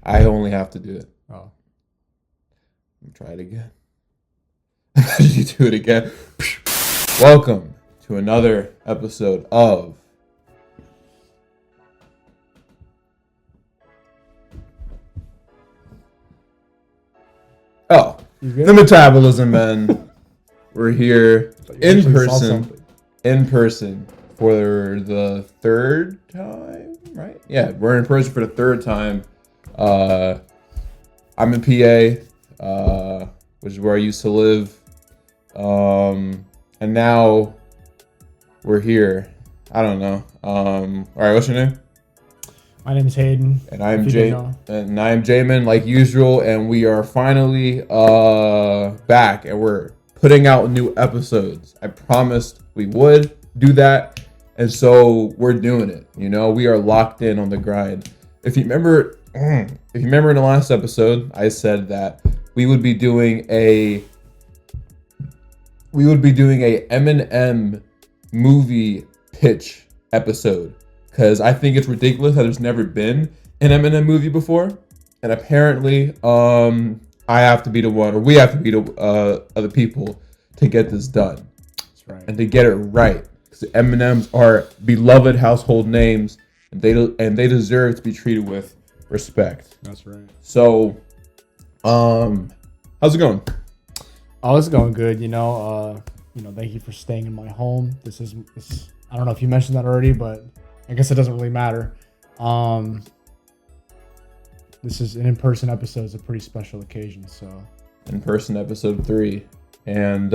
I only have to do it. Oh. Try it again. You do it again. Welcome to another episode of the Metabolism Men. We're here in person for the third time, right? Yeah, we're in person for the third time. I'm in PA, which is where I used to live. And now we're here. I don't know. All right, what's your name? My name is Hayden. And I'm Jamin, like usual, and we are finally back, and we're putting out new episodes. I promised we would do that, and so we're doing it. You know, we are locked in on the grind. If you remember in the last episode, I said that we would be doing a M&M movie pitch episode, because I think it's ridiculous that there's never been an M&M movie before, and apparently I have to be the one, or we have to be the other people to get this done. That's right. And to get it right, because M&Ms are beloved household names, and they deserve to be treated with respect. That's right. So, how's it going? Oh, it's going good. Thank you for staying in my home. This I don't know if you mentioned that already, but I guess it doesn't really matter. This is an in-person episode. It's a pretty special occasion. So, in-person episode 3, and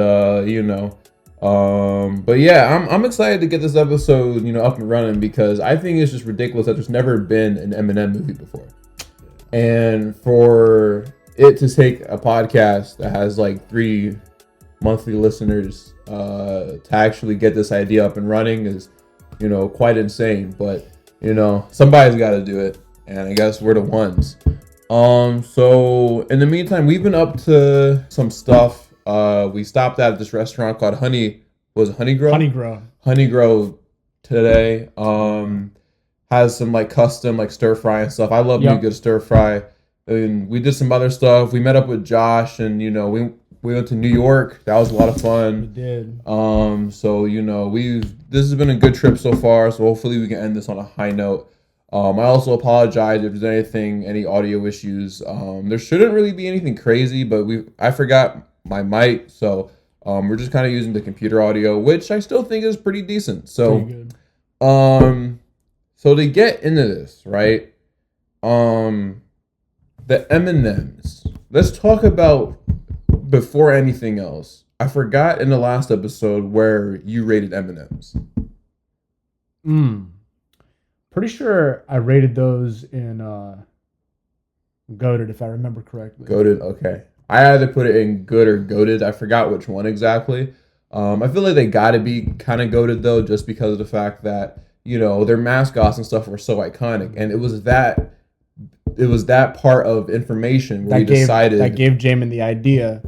but yeah, I'm excited to get this episode up and running, because I think it's just ridiculous that there's never been an Eminem movie before, and for it to take a podcast that has like 3 monthly listeners to actually get this idea up and running is quite insane. But somebody's got to do it, and I guess we're the ones. So in the meantime, we've been up to some stuff. We stopped at this restaurant called Honeygrow today. Has some like custom like stir fry and stuff. I love me a good stir fry. And we did some other stuff. We met up with Josh, and we went to New York. That was a lot of fun. We did. So this has been a good trip so far. So hopefully we can end this on a high note. I also apologize if there's any audio issues. There shouldn't really be anything crazy, but I forgot my mic, so we're just kind of using the computer audio, which I still think is pretty decent. So, pretty good. So to get into this, right? The M&Ms. Let's talk about, before anything else, I forgot in the last episode where you rated M&Ms. Pretty sure I rated those in Goated, if I remember correctly. Goated, okay. I had to put it in good or goated. I forgot which one exactly. I feel like they gotta be kind of goated though, just because of the fact that their mascots and stuff were so iconic, and it was that part of information where decided that gave Jamin the idea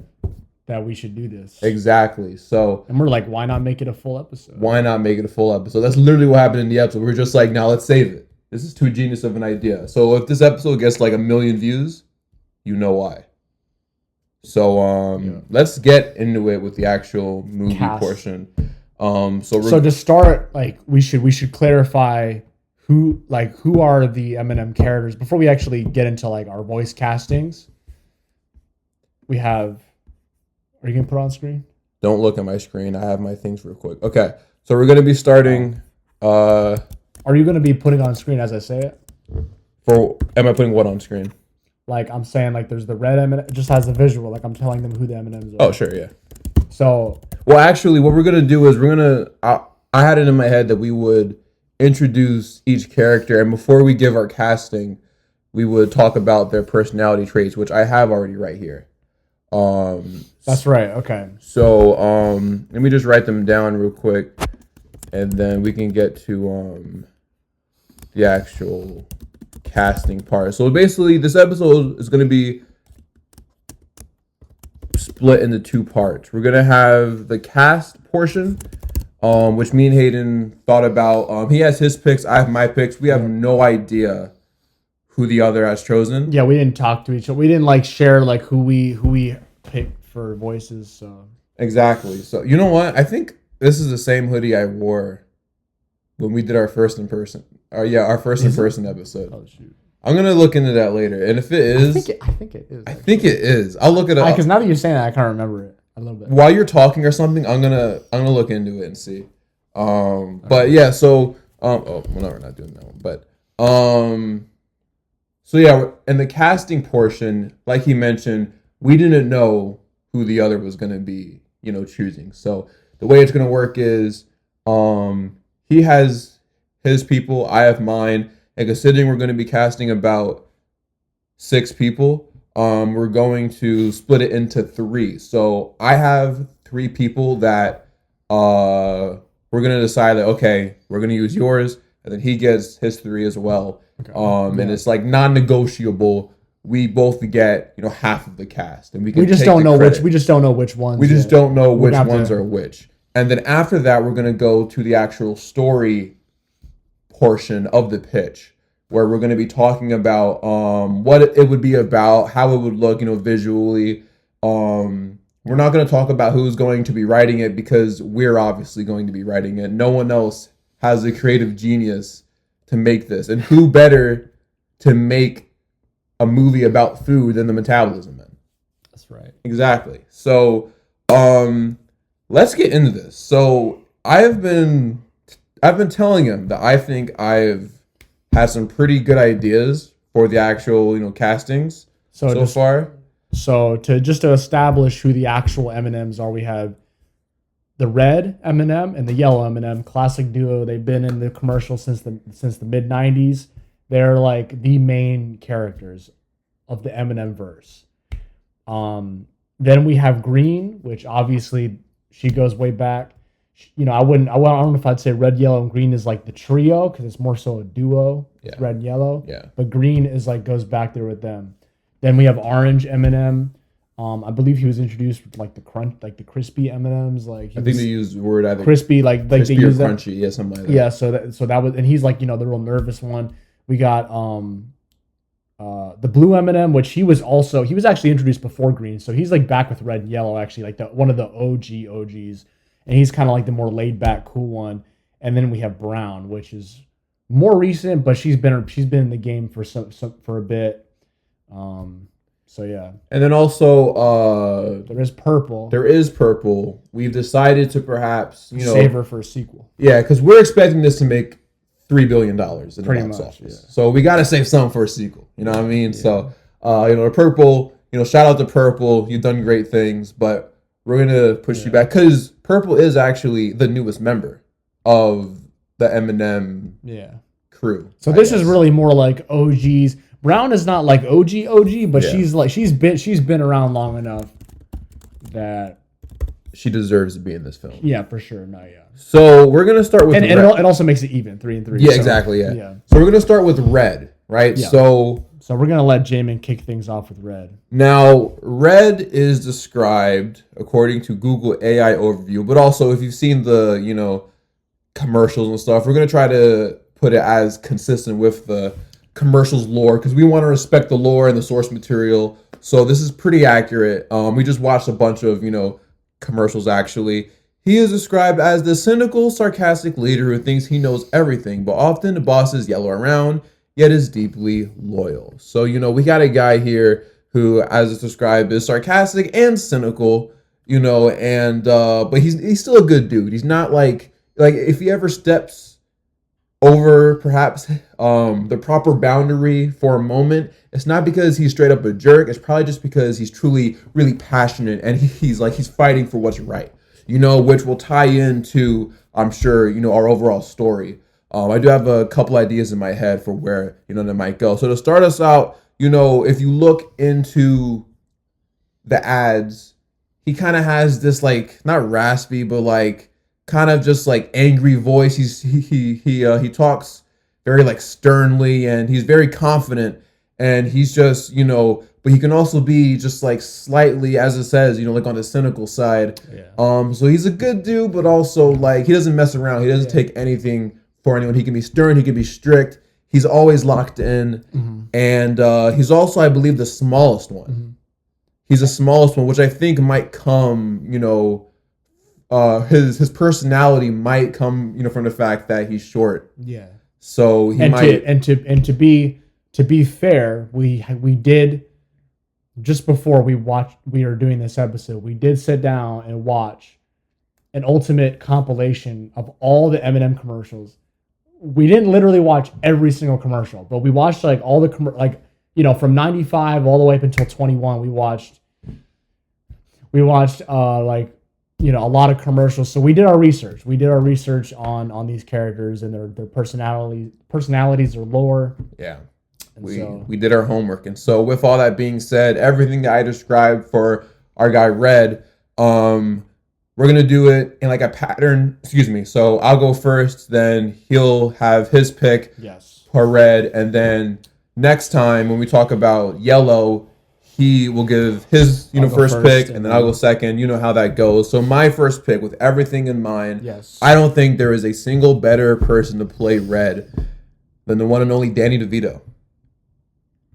that we should do this. Exactly. So, and we're like, why not make it a full episode? That's literally what happened in the episode. We're just like, now let's save it. This is too genius of an idea. So if this episode gets like 1 million views, you know why. So let's get into it with the actual movie portion. So to start, like we should clarify who are the M&M characters before we actually get into like our voice castings. We have. Are you gonna put it on screen? Don't look at my screen. I have my things real quick. Okay, so we're gonna be starting. Are you gonna be putting on screen as I say it? Am I putting what on screen? Like I'm saying, like there's the red M&M. It just has the visual. Like I'm telling them who the M&Ms are. Oh sure, yeah. So. Well, actually, what we're gonna do is I had it in my head that we would introduce each character, and before we give our casting, we would talk about their personality traits, which I have already right here. That's right. Okay. So let me just write them down real quick, and then we can get to the actual casting part. So basically, this episode is going to be split into 2 parts. We're going to have the cast portion, which me and Hayden thought about. He has his picks, I have my picks. We have no idea who the other has chosen. Yeah, we didn't talk to each other. We didn't like share like who we picked for voices. So Exactly. So you know what? I think this is the same hoodie I wore when we did our first in person. Our first in person episode. oh shoot, I'm gonna look into that later, and if it is, I think it is. I think it is. I'll look it up. Because now that you're saying that, I can't remember it a little bit. While you're talking or something, I'm gonna look into it and see. But yeah, so oh, well, no, we're not doing that one. But so yeah, in the casting portion, like he mentioned, we didn't know who the other was gonna be, choosing. So the way it's gonna work is, he has his people, I have mine, and considering we're gonna be casting about 6 people, we're going to split it into 3. So I have 3 people that we're gonna decide that okay, we're gonna use yours, and then he gets his 3 as well. Okay. And it's like non-negotiable. We both get half of the cast, and we just don't know which. We just don't know which ones. We just don't know which ones are which. And then after that, we're gonna go to the actual story portion of the pitch, where we're going to be talking about what it would be about, how it would look, visually. We're not going to talk about who's going to be writing it because we're obviously going to be writing it. No one else has the creative genius to make this. And who better to make a movie about food than the Metabolism Men? That's right. Exactly. So let's get into this. So I've been telling him that I think I've had some pretty good ideas for the actual, castings so far. So to establish who the actual M&Ms are, we have the red M&M and the yellow M&M, classic duo. They've been in the commercial since the mid 90s. They're like the main characters of the M&M verse. Then we have green, which obviously she goes way back. I don't know if I'd say red, yellow, and green is like the trio because it's more so a duo. Yeah. Red and yellow. Yeah. But green is like goes back there with them. Then we have orange M&M. I believe he was introduced with like the crunch, like the crispy M&Ms. Like I think they used the word either crispy, like crispy they use or crunchy, yeah, something like that. Yeah. So that was, and he's like the real nervous one. We got the blue M&M, which he was actually introduced before green, so he's like back with red and yellow actually, like one of the OGs. And he's kind of like the more laid back, cool one. And then we have Brown, which is more recent, but she's been in the game for for a bit. So yeah. And then also there is purple. We've decided to perhaps save her for a sequel. Yeah, because we're expecting this to make $3 billion in the box office. Yeah. So we got to save some for a sequel. You know what I mean? Yeah. So purple. Shout out to Purple. You've done great things, but we're gonna push you back because Purple is actually the newest member of the M&M crew. So this is really more like OGs. Brown is not like OG, but she's been around long enough that she deserves to be in this film. Yeah, for sure. No, yeah. So we're gonna start with and it also makes it even 3-3. Yeah, so, exactly. Yeah. So we're gonna start with red, right? Yeah. So we're going to let Jamin kick things off with red. Now, red is described according to Google AI overview, but also if you've seen the, commercials and stuff, we're going to try to put it as consistent with the commercials lore because we want to respect the lore and the source material. So this is pretty accurate. We just watched a bunch of, commercials actually. He is described as the cynical, sarcastic leader who thinks he knows everything, but often the bosses yell around, yet is deeply loyal. So, we got a guy here who, as it's described, is sarcastic and cynical, and but he's still a good dude. He's not like if he ever steps over perhaps the proper boundary for a moment, it's not because he's straight up a jerk. It's probably just because he's truly really passionate and he's fighting for what's right, which will tie into, I'm sure, our overall story. I do have a couple ideas in my head for where, that might go. So to start us out, if you look into the ads, he kind of has this not raspy, but kind of just angry voice. He talks very sternly and he's very confident and he's just, but he can also be just slightly, as it says, on the cynical side. Yeah. So he's a good dude, but also he doesn't mess around. He doesn't take anything for anyone. He can be stern, he can be strict, He's always locked in, and he's also, I believe, the smallest one. He's the smallest one, which I think might come, his personality might come, from the fact that he's short. Yeah. So he to be fair, we did, just before we were doing this episode, we did sit down and watch an ultimate compilation of all the Eminem commercials. We didn't literally watch every single commercial, but we watched like all the from 95 all the way up until 21. We watched a lot of commercials. So we did our research. We did our research on these characters and their personalities, their lore. Yeah. We did our homework. And so with all that being said, everything that I described for our guy Red, we're going to do it in like a pattern. Excuse me. So I'll go first, then he'll have his pick for Red. And then next time when we talk about Yellow, he will give his first pick, and then I'll go second. You know how that goes. So my first pick, with everything in mind, I don't think there is a single better person to play Red than the one and only Danny DeVito.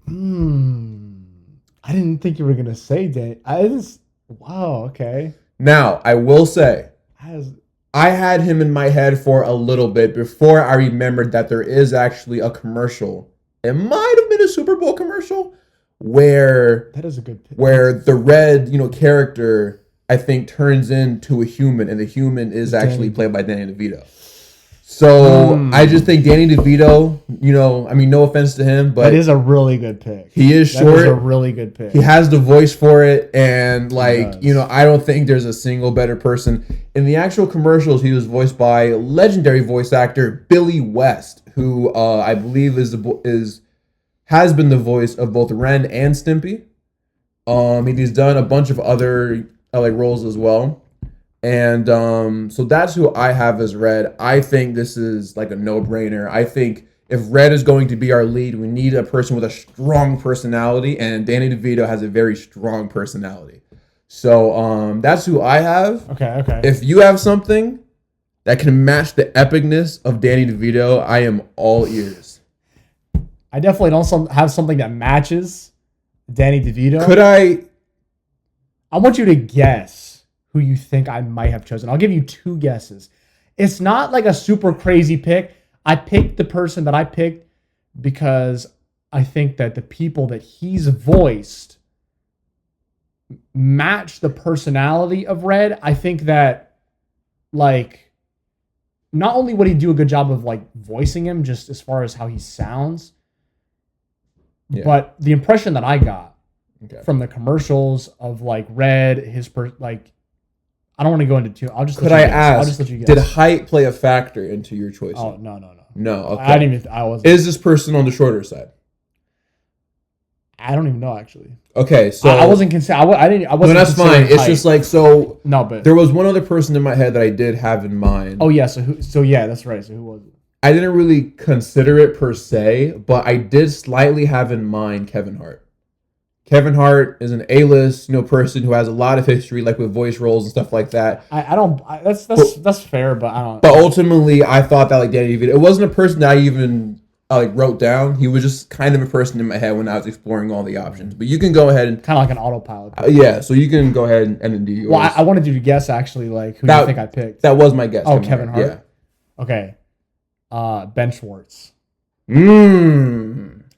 I didn't think you were gonna say Danny. Wow. Okay. Now I will say, I had him in my head for a little bit before I remembered that there is actually a commercial. It might have been a Super Bowl commercial where that is a good pick. Where the Red, character, I think, turns into a human, and the human is actually played by Danny DeVito. So I just think Danny DeVito, no offense to him, but that is a really good pick. He is short. That is a really good pick. He has the voice for it, and I don't think there's a single better person. In the actual commercials, he was voiced by legendary voice actor Billy West, who I believe has been the voice of both Ren and Stimpy. He's done a bunch of other roles as well. And so that's who I have as Red. I think this is like a no-brainer. I think if Red is going to be our lead, we need a person with a strong personality, and Danny DeVito has a very strong personality. So that's who I have. Okay. If you have something that can match the epicness of Danny DeVito, I am all ears. I definitely don't have something that matches Danny DeVito. Could I want you to guess who you think I might have chosen. I'll give you two guesses. It's not like a super crazy pick. I picked the person that I picked because I think that the people that he's voiced match the personality of Red. I think that, not only would he do a good job of, voicing him just as far as how he sounds, but the impression that I got from the commercials of, Red, I don't want to go into too. I'll just let you guess. Did height play a factor into your choice? Oh, no. No, okay. I wasn't. Is this person on the shorter side? I don't even know, actually. Okay, so I wasn't considering. I wasn't. No, that's fine. It's just No, but there was one other person in my head that I did have in mind. Oh yeah, that's right. So who was it? I didn't really consider it per se, but I did slightly have in mind Kevin Hart. Kevin Hart is an A-list, person who has a lot of history, with voice roles and stuff like that. That's fair, but I don't. But ultimately, I thought that Danny DeVito, it wasn't a person that I even wrote down. He was just kind of a person in my head when I was exploring all the options. But you can go ahead and kind of like an autopilot. So you can go ahead and do yours. Well, I wanted you to guess actually, who do you think I picked? That was my guess. Oh, Kevin Hart. Yeah. Okay. Ben Schwartz.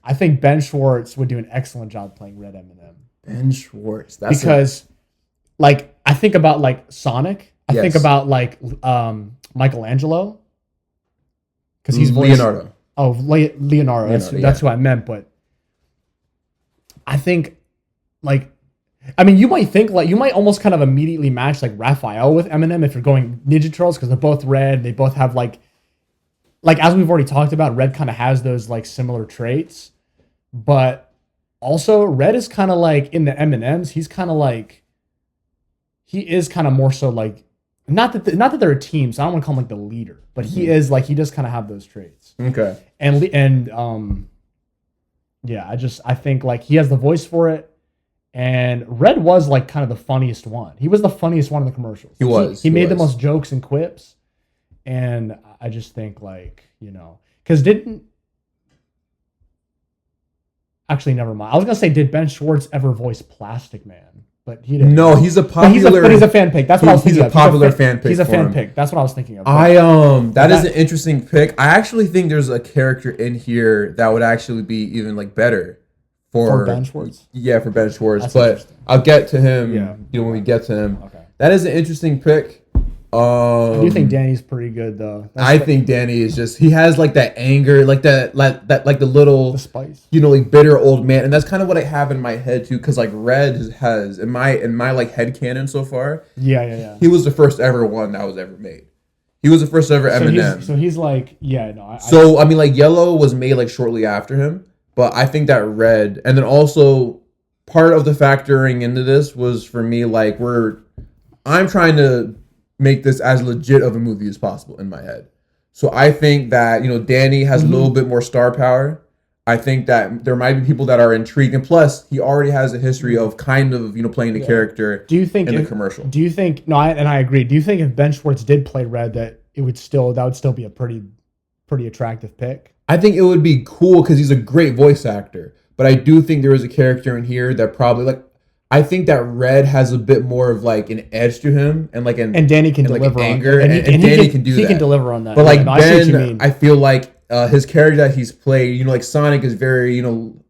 I think Ben Schwartz would do an excellent job playing Red Eminem. Ben Schwartz. I think about Sonic. I think about Michelangelo. Because he's Leonardo. Oh, Leonardo. That's who I meant. But I think you might think you might almost kind of immediately match Raphael with Eminem if you're going Ninja Turtles, because they're both red. They both have as we've already talked about, Red kind of has those similar traits. But also, Red is kind of in the M&Ms, he's kind of he is kind of more so not that they're a team, so I don't want to call him the leader, but he is he does kind of have those traits. Okay. And I think he has the voice for it, and Red was kind of the funniest one. He was the funniest one in the commercials. He made the most jokes and quips, and I just think because Actually, never mind. I was gonna say, did Ben Schwartz ever voice Plastic Man? But he didn't. No, he's a popular. But he's a fan pick. That's what I was thinking. He's a popular fan pick. He's a fan pick. That's what I was thinking of. That is an interesting pick. I actually think there's a character in here that would actually be even like better for Ben Schwartz. Yeah, for Ben Schwartz. But I'll get to him. Yeah. When we get to him. Okay. That is an interesting pick. I do think Danny's pretty good though. I think Danny is just, he has like that anger, like that like the little, the spice, like bitter old man, and that's kind of what I have in my head too, because like Red has in my like headcanon so far. Yeah. He was the first ever one that was ever made. He was the first ever Eminem. So he's like, I mean, like Yellow was made like shortly after him, but I think that Red, and then also part of the factoring into this was for me like I'm trying to make this as legit of a movie as possible in my head. So I think that, Danny has a little bit more star power. I think that there might be people that are intrigued. And plus, he already has a history of kind of, playing the character in the commercial. Do you think, I agree. Do you think if Ben Schwartz did play Red, that would still be a pretty attractive pick? I think it would be cool because he's a great voice actor. But I do think there is a character in here that probably, I think that Red has a bit more of like an edge to him and Danny can deliver on anger and Danny can do that. He can deliver on that. But like Ben, I feel like his character that he's played, like Sonic is very,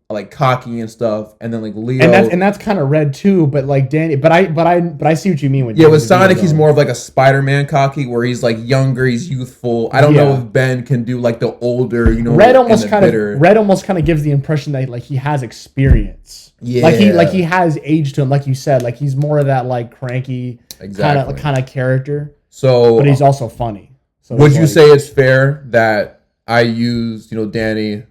like cocky and stuff, and then like Leo, and that's kind of Red too. But like Danny, but I see what you mean with with Sonic. He's more of like a Spider-Man cocky, where he's like younger, he's youthful. I don't know if Ben can do like the older, Red almost kind of gives the impression that like he has experience. Yeah, like he has age to him, like you said. Like he's more of that like cranky kind of character. So, but he's also funny. So would you say it's fair that I use Danny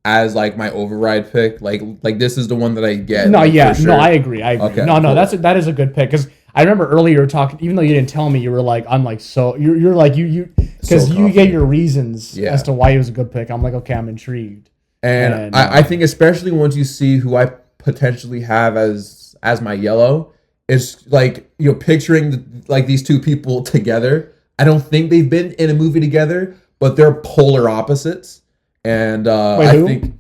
as like my override pick? Like this is the one that I get. No, sure. No, I agree. Okay, no, cool. That is a good pick, because I remember earlier you were talking, even though you didn't tell me, you were like, I'm like, so you're like you because you gave your reasons as to why he was a good pick. I'm like, okay, I'm intrigued. And I think especially once you see who I potentially have as my Yellow, it's like picturing like these two people together. I don't think they've been in a movie together, but they're polar opposites. And I think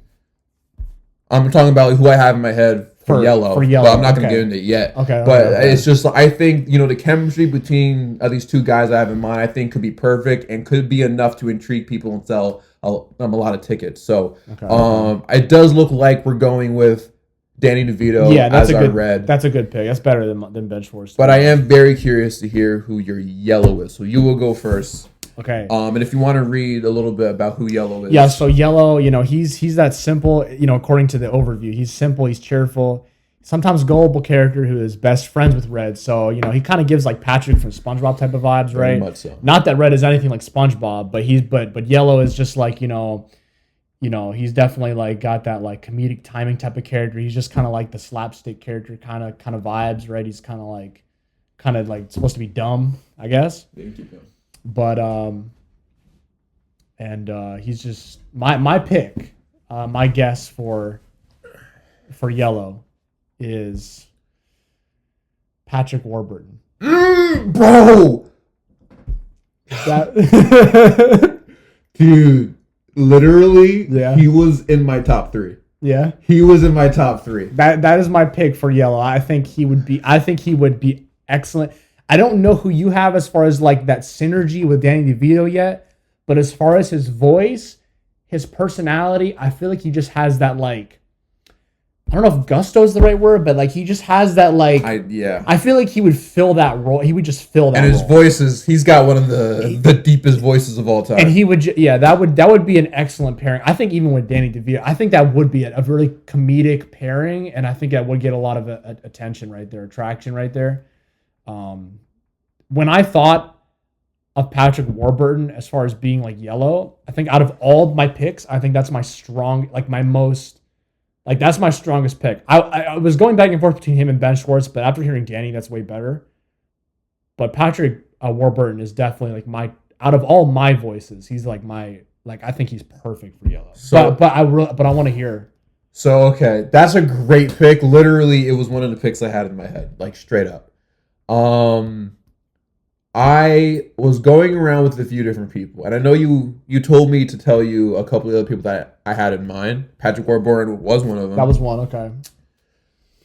I'm talking about who I have in my head for Yellow. But I'm not going to get into it yet. It's just, I think, the chemistry between these two guys I have in mind, I think could be perfect and could be enough to intrigue people and sell a lot of tickets. So it does look like we're going with Danny DeVito as our Red. That's a good pick. That's better than Ben Schwartz. But I am very curious to hear who your Yellow is. So you will go first. Okay. And if you want to read a little bit about who Yellow is. Yeah, so Yellow, he's that simple, according to the overview. He's simple, he's cheerful, sometimes gullible character who is best friends with Red. So, he kind of gives like Patrick from SpongeBob type of vibes, right? Very much so. Not that Red is anything like SpongeBob, but Yellow is just like, he's definitely like got that like comedic timing type of character. He's just kind of like the slapstick character kind of vibes, right? He's kind of like supposed to be dumb, I guess. But he's just my pick. My guess for Yellow is Patrick Warburton. Bro, dude. Literally, he was in my top 3. Yeah, he was in my top 3. That is my pick for Yellow. I think he would be excellent. I don't know who you have as far as like that synergy with Danny DeVito yet, but as far as his voice, his personality, I feel like he just has that like, I don't know if gusto is the right word, but like he just has that like, I feel like he would fill that role. He would just fill that role. And his voice he's got one of the deepest voices of all time. And he would, that would be an excellent pairing. I think even with Danny DeVito, I think that would be a really comedic pairing. And I think that would get a lot of attention right there, attraction right there. When I thought of Patrick Warburton as far as being like Yellow, I think out of all my picks, I think that's my that's my strongest pick. I was going back and forth between him and Ben Schwartz, but after hearing Danny, that's way better. But Patrick Warburton is definitely like out of all my voices, he's like I think he's perfect for Yellow. So, but I want to hear. So okay, that's a great pick. Literally, it was one of the picks I had in my head, like straight up. I was going around with a few different people, and I know you told me to tell you a couple of other people that I had in mind. Patrick Warburton was one of them. That was one. Okay.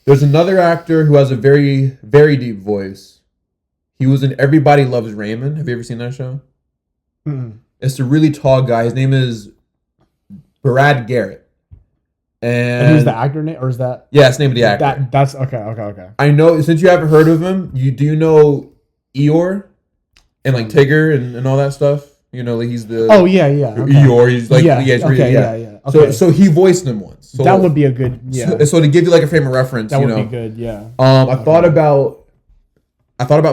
There's another actor who has a very, very deep voice. He was in Everybody Loves Raymond. Have you ever seen that show? Mm-mm. It's a really tall guy. His name is Brad Garrett. And who's the actor name, or is that? Yeah, it's the name of the actor. That's okay. I know, since you haven't heard of him, you know Eeyore and like Tigger and all that stuff. You know, like he's the okay. Eeyore. He's like yeah. Okay. So he voiced him once. So that would be a good So to give you like a frame of reference, that would be good. Yeah. I thought about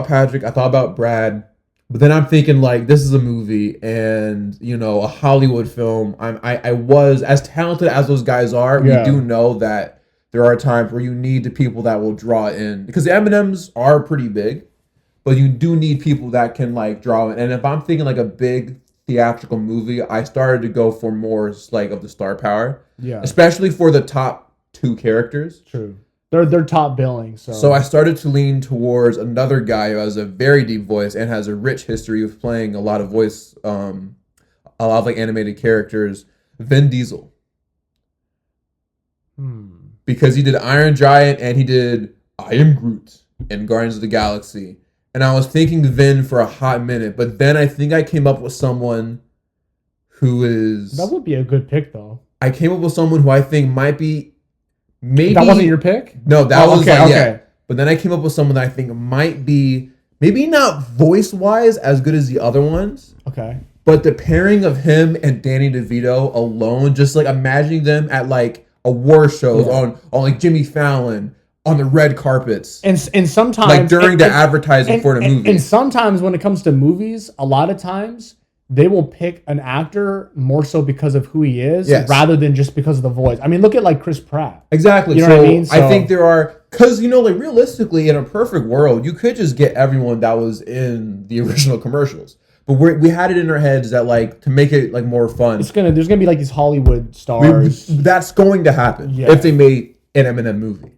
Patrick. I thought about Brad. But then I'm thinking, like, this is a movie and, a Hollywood film. I was, as talented as those guys are, we do know that there are times where you need the people that will draw in. Because the M&Ms are pretty big, but you do need people that can, like, draw in. And if I'm thinking, like, a big theatrical movie, I started to go for more, like, of the star power. Yeah. Especially for the top two characters. True. They're top billing, so I started to lean towards another guy who has a very deep voice and has a rich history of playing a lot of like animated characters. Vin Diesel, because he did Iron Giant and he did I Am Groot in Guardians of the Galaxy, and I was thinking Vin for a hot minute, but then I think I came up with someone who is that would be a good pick though. I came up with someone who I think might be. Maybe that wasn't your pick? No, that was okay. Yeah. But then I came up with someone that I think might be maybe not voice wise as good as the other ones. Okay. But the pairing of him and Danny DeVito alone, just like imagining them at like award shows on like Jimmy Fallon on the red carpets, and sometimes like during the advertising for the movie. And sometimes when it comes to movies, a lot of times they will pick an actor more so because of who he is rather than just because of the voice. I mean, look at like Chris Pratt. Exactly. You know what I mean? So I think there are, because, like realistically, in a perfect world, you could just get everyone that was in the original commercials. But we had it in our heads that like to make it like more fun. There's gonna be like these Hollywood stars. That's going to happen if they made an Eminem movie.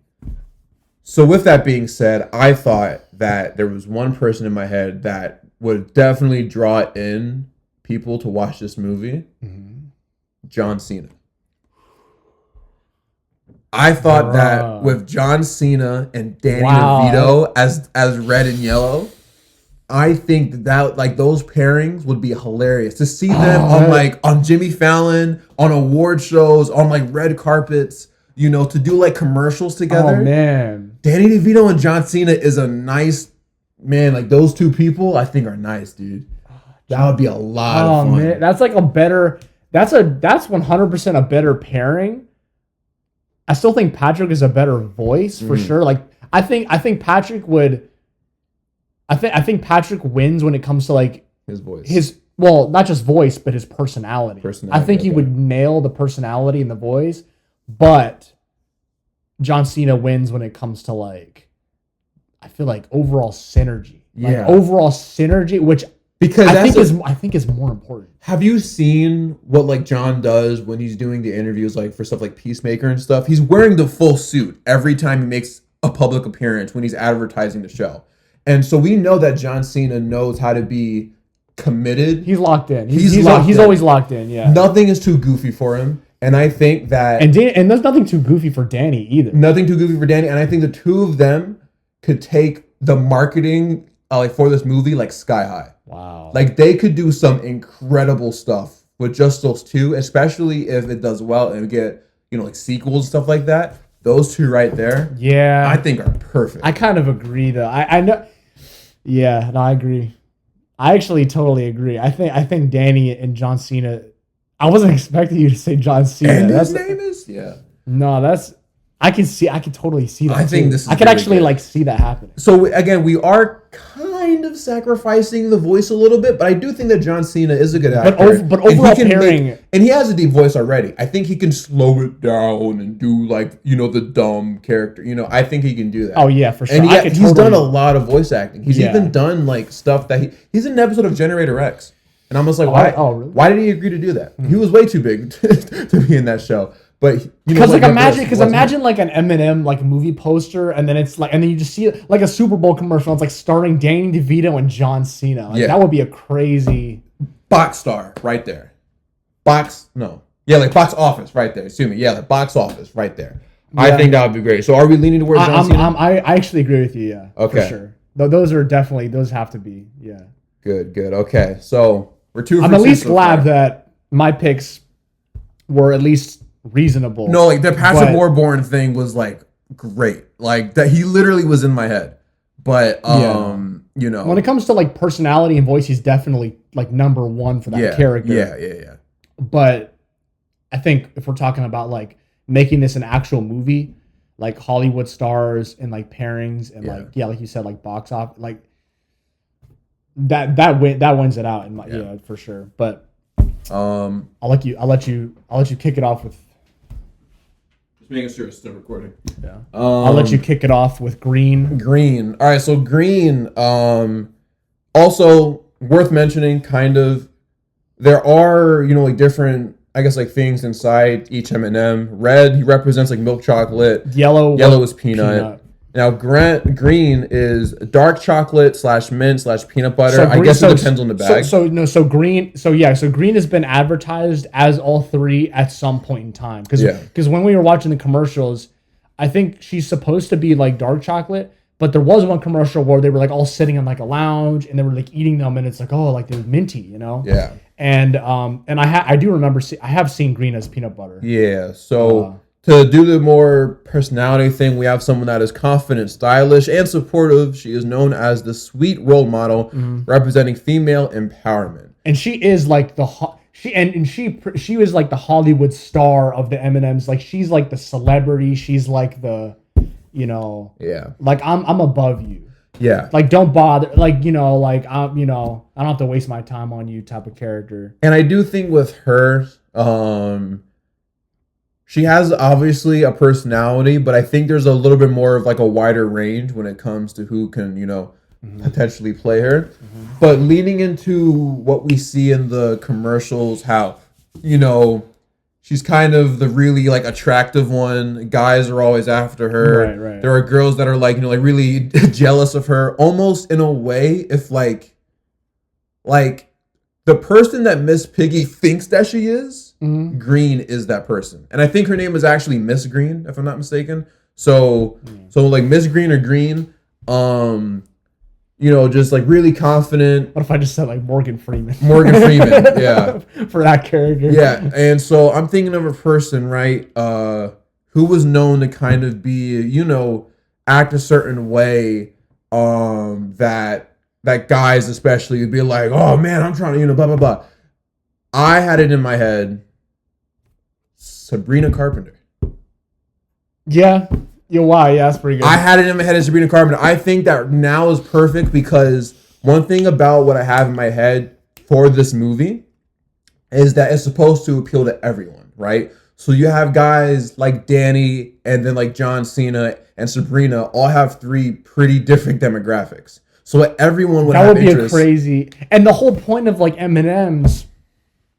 So with that being said, I thought that there was one person in my head that would definitely draw in people to watch this movie. John Cena. I thought that with John Cena and Danny DeVito as red and yellow, I think that like those pairings would be hilarious to see them on Jimmy Fallon, on award shows, on like red carpets, to do like commercials together. Oh man, Danny DeVito and John Cena is a nice man. Like those two people, I think are nice, dude. That would be a lot of fun. Man. That's like that's 100% a better pairing. I still think Patrick is a better voice for sure. Like I think Patrick would. I think Patrick wins when it comes to like his voice. Not just voice, but his personality. I think he would nail the personality and the voice, but John Cena wins when it comes to like, I feel like overall synergy. Which because I think is more important. Have you seen what like John does when he's doing the interviews like for stuff like Peacemaker and stuff? He's wearing the full suit every time he makes a public appearance when he's advertising the show. And so we know that John Cena knows how to be committed. He's locked in. He's always locked in, yeah. Nothing is too goofy for him. And I think that and there's nothing too goofy for Danny either. Nothing too goofy for Danny. And I think the two of them could take the marketing like for this movie like sky high. Wow. Like they could do some incredible stuff with just those two, especially if it does well and we get, like sequels and stuff like that. Those two right there, I think are perfect. I kind of agree though. I know. Yeah, no, I agree. I actually totally agree. I think Danny and John Cena. I wasn't expecting you to say John Cena. And his name is No, that's. I can totally see that. I think this is I can actually like see that happening. So again, we are kind of sacrificing the voice a little bit, but I do think that John Cena is a good actor. But overall pairing, and he has a deep voice already. I think he can slow it down and do like the dumb character. I think he can do that. Oh yeah, for sure. And he's done a lot of voice acting. He's even done like stuff that he's in an episode of Generator X, and I'm just like, why? Oh, really? Why did he agree to do that? He was way too big to be in that show. but because like imagine like an Eminem like movie poster, and then it's like, and then you just see like a Super Bowl commercial. It's like starring Danny DeVito and John Cena. Like, that would be a crazy box star right there. Box office right there. Excuse me. Yeah, the box office right there. Yeah. I think that would be great. So are we leaning towards John Cena? I actually agree with you. Yeah. Okay. For sure. Those have to be. Yeah. Good. Okay. So we're two. I'm at least glad that my picks were at least reasonable. No, like the Patrick Warburton thing was like great. Like that, he literally was in my head. But you know, when it comes to like personality and voice, he's definitely like number one for that character. Yeah. But I think if we're talking about like making this an actual movie, like Hollywood stars and like pairings and like you said, like box office, like that wins it out in my for sure. But I'll let you kick it off with. Just making sure it's still recording. Yeah. I'll let you kick it off with Green. All right, so Green. Also worth mentioning, kind of. There are like different, I guess, like things inside each M&M. Red, he represents like milk chocolate. Yellow is peanut. Now green is dark chocolate / mint / peanut butter. I guess it depends on the bag. So green has been advertised as all three at some point in time. Because when we were watching the commercials, I think she's supposed to be like dark chocolate, but there was one commercial where they were like all sitting in like a lounge and they were like eating them, and it's like, oh, like they're minty, Yeah. And I do remember I have seen green as peanut butter. Yeah. So to do the more personality thing, we have someone that is confident, stylish, and supportive. She is known as the sweet role model, representing female empowerment. And she is like she was like the Hollywood star of the M&Ms. Like she's like the celebrity. She's like the, like I'm above you. Yeah. Like don't bother. Like like I don't have to waste my time on you type of character. And I do think with her, she has obviously a personality, but I think there's a little bit more of like a wider range when it comes to who can, potentially play her. But leaning into what we see in the commercials, how, she's kind of the really like attractive one. Guys are always after her. Right. There are girls that are like, like really jealous of her, almost in a way, if like the person that Miss Piggy thinks that she is, Green is that person. And I think her name is actually Miss Green, if I'm not mistaken. So like Miss Green or Green, just like really confident. What if I just said like Morgan Freeman? Yeah. For that character. Yeah. And so I'm thinking of a person, right, who was known to kind of be, act a certain way, that guys especially would be like, oh man, I'm trying to, blah, blah, blah. I had it in my head, Sabrina Carpenter. Yeah. Why? Yeah, that's pretty good. I had it in my head as Sabrina Carpenter. I think that now is perfect because one thing about what I have in my head for this movie is that it's supposed to appeal to everyone, right? So you have guys like Danny and then like John Cena and Sabrina all have three pretty different demographics. So everyone would have interest. That would be a crazy. And the whole point of like M&Ms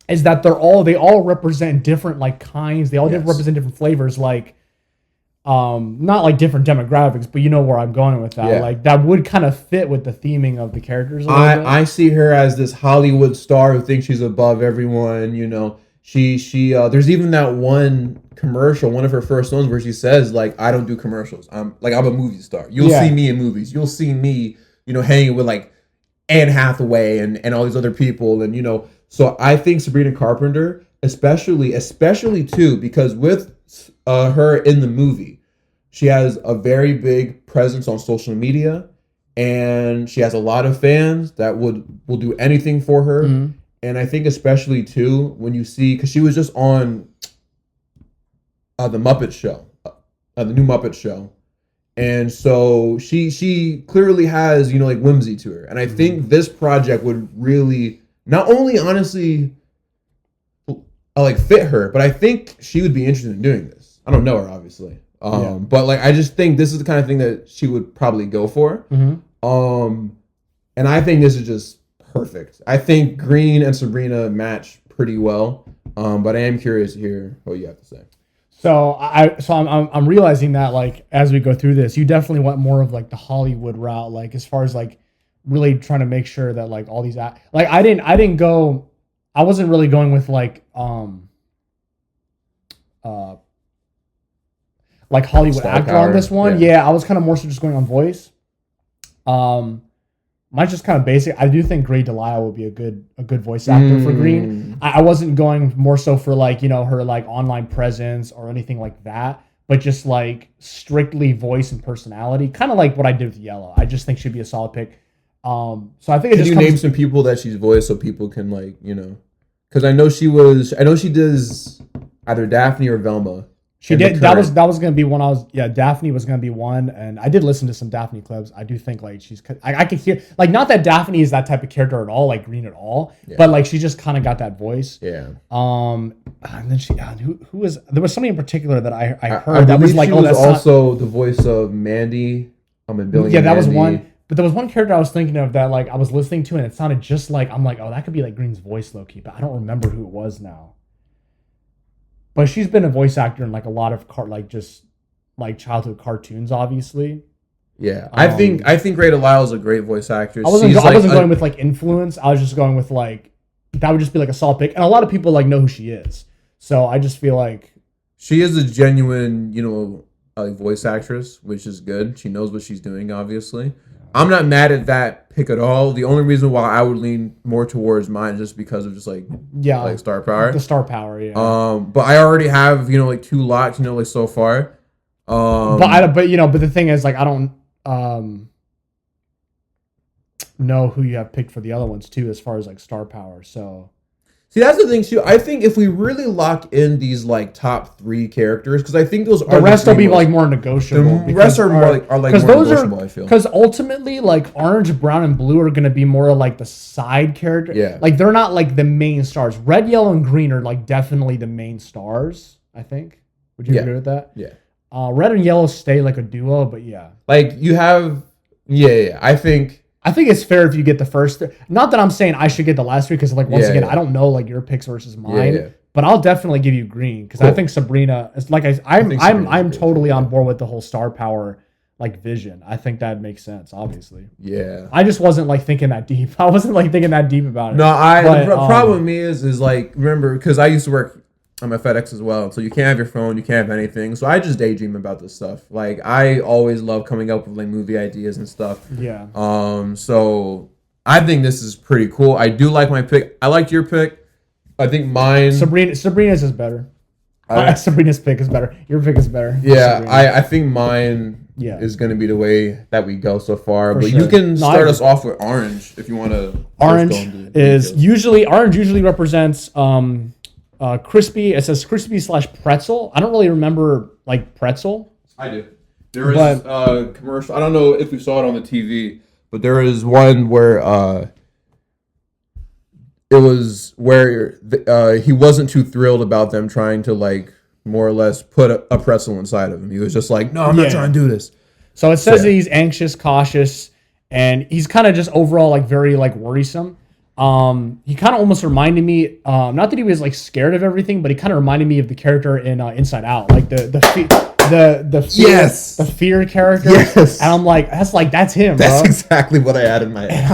is that they all represent different like kinds. They all represent different flavors. Like, not like different demographics, but you know where I'm going with that. Yeah. Like that would kind of fit with the theming of the characters. I see her as this Hollywood star who thinks she's above everyone. She there's even that one commercial, one of her first ones, where she says like, I don't do commercials. I'm a movie star. You'll see me in movies. You'll see me, hanging with like Anne Hathaway and all these other people. And, so I think Sabrina Carpenter, especially too, because with her in the movie, she has a very big presence on social media, and she has a lot of fans that will do anything for her. And I think especially too when you see, because she was just on the Muppet Show, the new Muppet Show, and so she clearly has like whimsy to her, and I think this project would really not only honestly like fit her, but I think she would be interested in doing this. I don't know her obviously, but like I just think this is the kind of thing that she would probably go for. And I think this is just perfect. I think Green and Sabrina match pretty well, but I am curious to hear what you have to say. I'm realizing that like as we go through this, you definitely want more of like the Hollywood route, like as far as like really trying to make sure that like all these like I wasn't really going with uh like Hollywood Star actor power, on this one. yeah. Yeah, I was kind of more so just going on voice. Mine's just kind of basic. I do think Grey Delisle would be a good voice actor for Green. I wasn't going more so for like, you know, her like online presence or anything like that, but just like strictly voice and personality, kind of like what I did with Yellow. I just think she'd be a solid pick. So I think Can you name some people that she's voiced so people can like, you know, because I know she does either Daphne or Velma. She did. That was gonna be one. Daphne was gonna be one, and I did listen to some Daphne clips. I do think like I could hear like not that Daphne is that type of character at all, like Green at all, but like she just kind of got that voice. Yeah. And then who was there was somebody in particular that I heard that was like that's also the voice of Mandy. In Billy. Yeah, that was one. But there was one character I was thinking of that like I was listening to, and it sounded just like I'm like, oh, that could be like Green's voice, low key, but I don't remember who it was now. But she's been a voice actor in like a lot of just like childhood cartoons, obviously. Yeah, I think Grey Delisle is a great voice actress. I wasn't going with like influence. I was just going with like that would just be like a solid pick, and a lot of people like know who she is. So I just feel like she is a genuine, you know, voice actress, which is good. She knows what she's doing, obviously. I'm not mad at that pick at all. The only reason why I would lean more towards mine is just because of just like star power. The star power, yeah. But I already have, you know, like 2 locks, you know, like so far. But the thing is like I don't know who you have picked for the other ones too, as far as like star power. So see, that's the thing too. I think if we really lock in these like top 3 characters, because I think those the rest will be like more negotiable. The rest are more negotiable. I feel because ultimately, like orange, brown, and blue are gonna be more like the side character. Yeah, like they're not like the main stars. Red, yellow, and green are like definitely the main stars. I think. Would you agree with that? Yeah. Red and yellow stay like a duo, but yeah. Like you have, yeah. I think it's fair if you get the first. Not that I'm saying I should get the last 3 because like once again I don't know like your picks versus mine. Yeah. But I'll definitely give you green because I think Sabrina is like I'm totally on board with the whole star power like vision. I think that makes sense. Obviously. Yeah. I just wasn't like thinking that deep. I wasn't like thinking that deep about it. No, the problem is like remember because I used to work on my FedEx as well, so you can't have your phone, you can't have anything. So I just daydream about this stuff. Like I always love coming up with like movie ideas and stuff. Yeah. So I think this is pretty cool. I do like my pick. I liked your pick. I think mine. Sabrina's is better. Sabrina's pick is better. Your pick is better. Yeah, I think mine is going to be the way that we go so far. But you can start us off with orange if you want to. Orange usually represents crispy. It says crispy / pretzel. I don't really remember like pretzel. I do. There is a commercial. I don't know if we saw it on the TV, but there is one where it was where he wasn't too thrilled about them trying to like more or less put a pretzel inside of him. He was just like, no, I'm not trying to do this. So it says that he's anxious, cautious, and he's kind of just overall like very like worrisome. He kind of almost reminded me, not that he was like scared of everything, but he kind of reminded me of the character in Inside Out, like the fear character. Yes. And I'm like, that's him. That's bro. exactly what I had in my head. And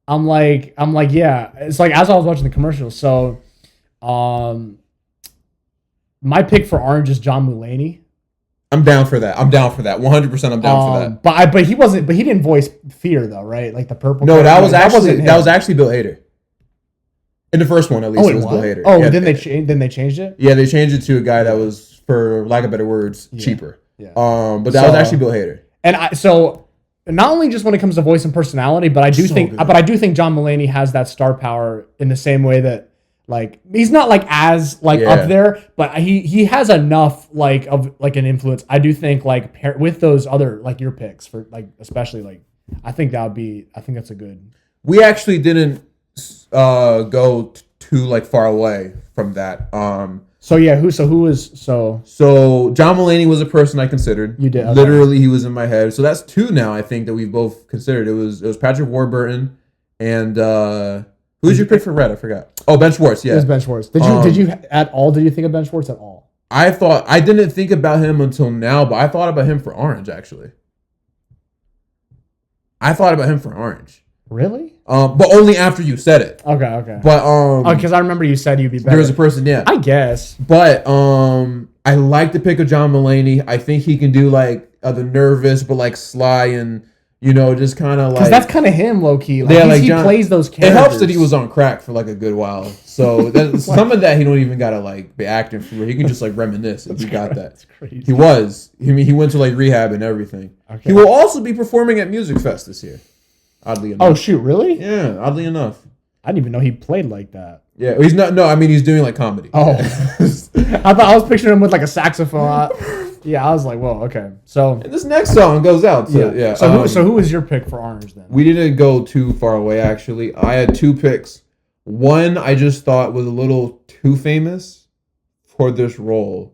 I'm like, yeah. It's like as I was watching the commercial. So, my pick for orange is John Mulaney. I'm down for that. 100%. I'm down for that. But he didn't voice fear though, right? Like the purple. No, that was actually Bill Hader. In the first one, at least, it was Bill Hader. Oh, yeah, then they changed it. Yeah, they changed it to a guy that was, for lack of better words, cheaper. Yeah. But that was actually Bill Hader. And so not only just when it comes to voice and personality, but I do think John Mulaney has that star power in the same way that. Like he's not like as like up there, but he has enough like of like an influence. I do think like with those other like your picks for like especially like I think that's a good. We actually didn't go too like far away from that. So John Mulaney was a person I considered. You did. Okay. Literally, he was in my head. So that's 2 now. I think that we both considered. It was Patrick Warburton and. Who's your pick for red? I forgot. Oh, Ben Schwartz. Yeah, it was Ben Schwartz. Did you think of Ben Schwartz at all? I didn't think about him until now, but I thought about him for Orange actually. I thought about him for Orange. Really? But only after you said it. Okay. But because I remember you said you'd be better. There was a person, yeah. I guess. But I like the pick of John Mulaney. I think he can do like the nervous, but like sly and just kind of like. Because that's kind of him, low key. Like, yeah, he plays those characters. It helps that he was on crack for like a good while. So some of that he don't even gotta like be acting for. He can just like reminisce if he got that. That's crazy. He was. He went to like rehab and everything. Okay. He will also be performing at Music Fest this year. Oddly enough. Oh shoot! Really? Yeah. Oddly enough. I didn't even know he played like that. Yeah, he's not. No, I mean he's doing like comedy. Oh, I thought I was picturing him with like a saxophone. Yeah, I was like, whoa, okay. So and this next song goes out. So, yeah. So who was your pick for Orange then? We didn't go too far away actually. I had two picks. One I just thought was a little too famous for this role.